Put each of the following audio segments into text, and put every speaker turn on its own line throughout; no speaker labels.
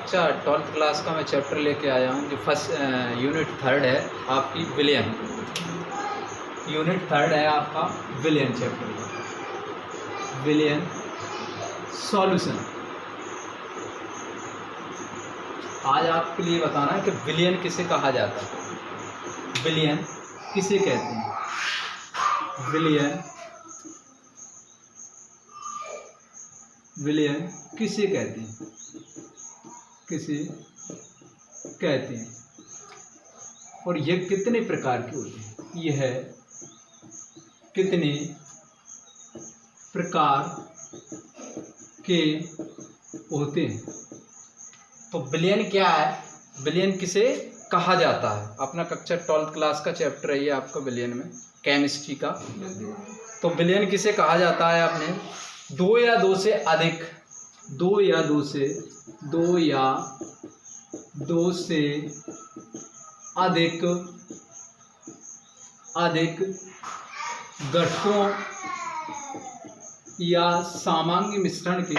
कक्षा 12th class का मैं चैप्टर लेके आया हूँ जो फर्स्ट यूनिट 3rd है आपकी विलियन। यूनिट 3rd है आपका विलियन चैप्टर, विलियन सॉल्यूशन। आज आपके लिए बताना है कि विलियन किसे कहा जाता है, विलियन किसे कहते हैं, विलियन किसे कहते हैं, किसे कहते हैं और यह कितने प्रकार के होते हैं, यह कितने प्रकार के होते हैं। तो विलियन क्या है, विलियन किसे कहा जाता है, अपना कक्षा 12th क्लास का चैप्टर है ये आपका विलियन में, केमिस्ट्री का। तो विलियन किसे कहा जाता है, आपने दो या दो से अधिक घटकों या सामान्य मिश्रण के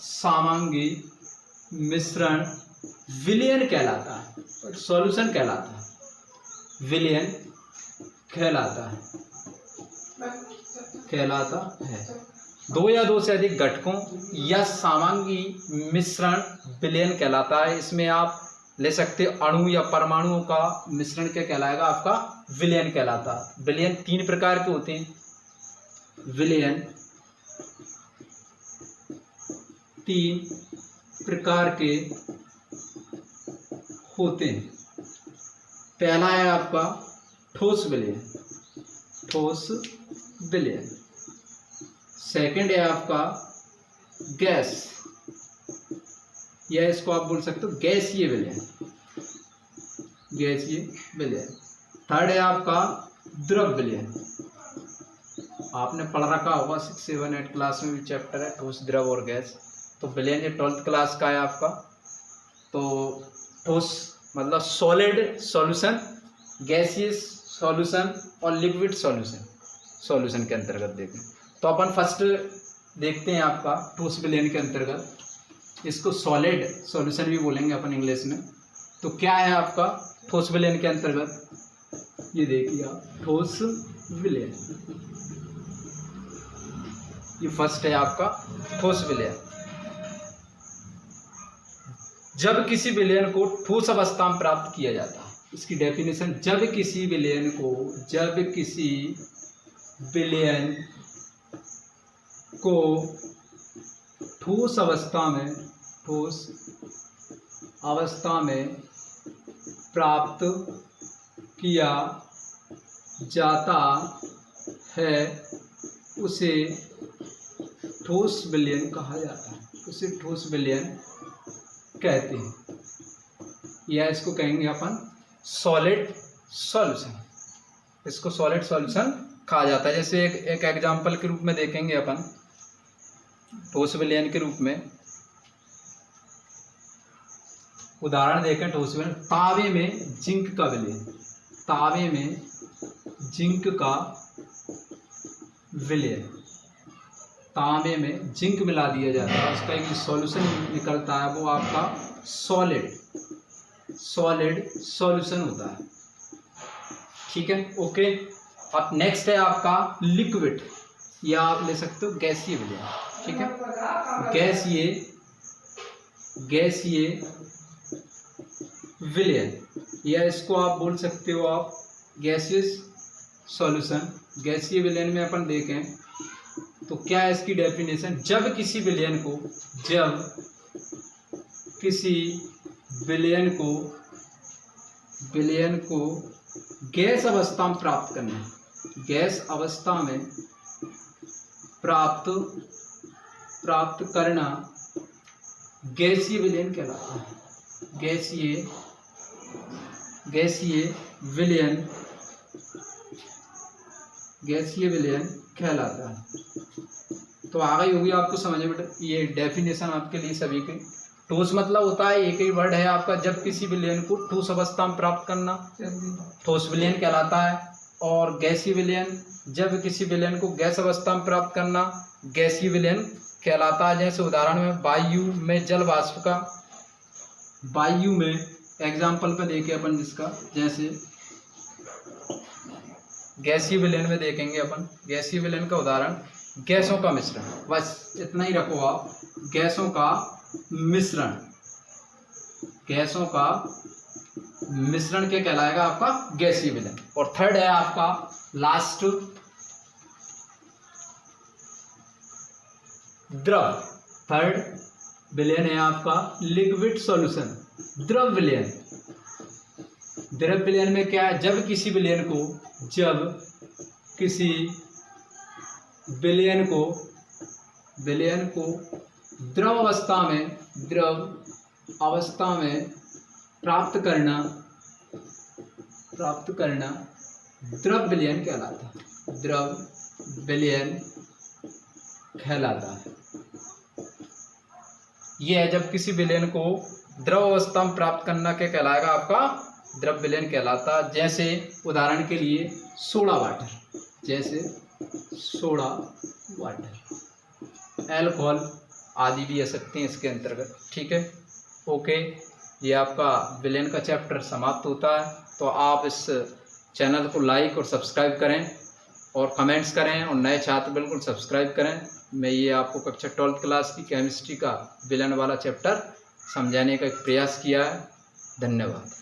सामान्य मिश्रण विलियन कहलाता है, सॉल्यूशन कहलाता है, विलियन कहलाता है। दो या दो से अधिक घटकों या सामान्य मिश्रण विलियन कहलाता है। इसमें आप ले सकते अणु या परमाणुओं का मिश्रण क्या कहलाएगा, आपका विलियन कहलाता है। विलियन 3 प्रकार के होते हैं, विलियन 3 प्रकार के होते हैं। पहला है आपका ठोस विलियन, सेकंड है आपका गैस, या इसको आप बोल सकते हो गैसीय विलियन। थर्ड है आपका द्रव विलियन, आपने पढ़ रखा होगा 6, 7, 8 क्लास में भी चैप्टर है ठोस, द्रव और गैस। तो विलियन ये 12th क्लास का है आपका। तो ठोस मतलब सॉलिड सॉल्यूशन, गैसियस सॉल्यूशन और लिक्विड सॉल्यूशन के अंतर्गत देखें। तो अपन फर्स्ट देखते हैं आपका ठोस विलियन के अंतर्गत, इसको सॉलिड सॉल्यूशन भी बोलेंगे अपन इंग्लिश में। तो क्या है आपका ठोस विलियन के अंतर्गत, ये देखिए आप ठोस विलियन, ये फर्स्ट है आपका ठोस विलियन। जब किसी विलियन को ठोस अवस्था में प्राप्त किया जाता है, इसकी डेफिनेशन, जब किसी विलियन को ठोस अवस्था में प्राप्त किया जाता है उसे ठोस विलियन कहा जाता है, उसे ठोस विलियन कहते हैं, या इसको कहेंगे अपन सॉलिड सॉल्यूशन, इसको सॉलिड सॉल्यूशन कहा जाता है। जैसे एक एग्जांपल के रूप में देखेंगे अपन ठोस विलियन के रूप में, उदाहरण देखें ठोस विलियन, तावे में जिंक का विलियन, तावे में जिंक का विलियन, तांबे में जिंक मिला दिया जाता है, उसका एक सॉल्यूशन निकलता है, वो आपका सॉलिड सॉल्यूशन होता है। ठीक है, ओके। अब नेक्स्ट है आपका लिक्विड, या आप ले सकते हो गैसीय विलियन। ठीक है, गैसीय विलियन, या इसको आप बोल सकते हो आप गैसियस सॉल्यूशन। गैसीय विलियन में अपन देखें तो क्या है इसकी डेफिनेशन, जब किसी विलियन को गैस अवस्था में प्राप्त करना है, गैस अवस्था में प्राप्त करना गैसीय विलियन कहलाता है, गैसीय विलियन कहलाता है। तो आ गई होगी आपको समझ में, ये डेफिनेशन आपके लिए सभी की। ठोस मतलब होता है, एक ही वर्ड है आपका, जब किसी विलयन को ठोस अवस्था में प्राप्त करना ठोस विलयन कहलाता है। और गैसीय विलयन, जब किसी विलयन को गैस अवस्था में प्राप्त करना गैसीय विलयन कहलाता है। जैसे उदाहरण में वायु में जल वाष्प का, वायु में एग्जाम्पल पे देखें अपन जिसका, जैसे गैसीय विलयन में देखेंगे अपन, गैसीय विलयन का उदाहरण गैसों का मिश्रण, बस इतना ही रखो आप, गैसों का मिश्रण, गैसों का मिश्रण क्या कहलाएगा आपका गैसीय विलयन। और थर्ड है आपका लास्ट द्रव, थर्ड विलयन है आपका लिक्विड सॉल्यूशन, द्रव विलयन। द्रव विलयन में क्या है, जब किसी विलयन को, जब किसी विलयन को द्रव अवस्था में प्राप्त करना द्रव विलयन कहलाता है, द्रव विलयन कहलाता है। यह है जब किसी विलयन को द्रव अवस्था में प्राप्त करना क्या कहलाएगा आपका द्रव विलयन कहलाता। जैसे उदाहरण के लिए सोडा वाटर, जैसे सोडा वाटर, एल्कोहल आदि भी आ सकते हैं इसके अंतर्गत। ठीक है, ओके, ये आपका विलयन का चैप्टर समाप्त होता है। तो आप इस चैनल को लाइक और सब्सक्राइब करें और कमेंट्स करें, और नए छात्र बिल्कुल सब्सक्राइब करें। मैं ये आपको कक्षा 12th क्लास की केमिस्ट्री का विलयन वाला चैप्टर समझाने का एक प्रयास किया है। धन्यवाद।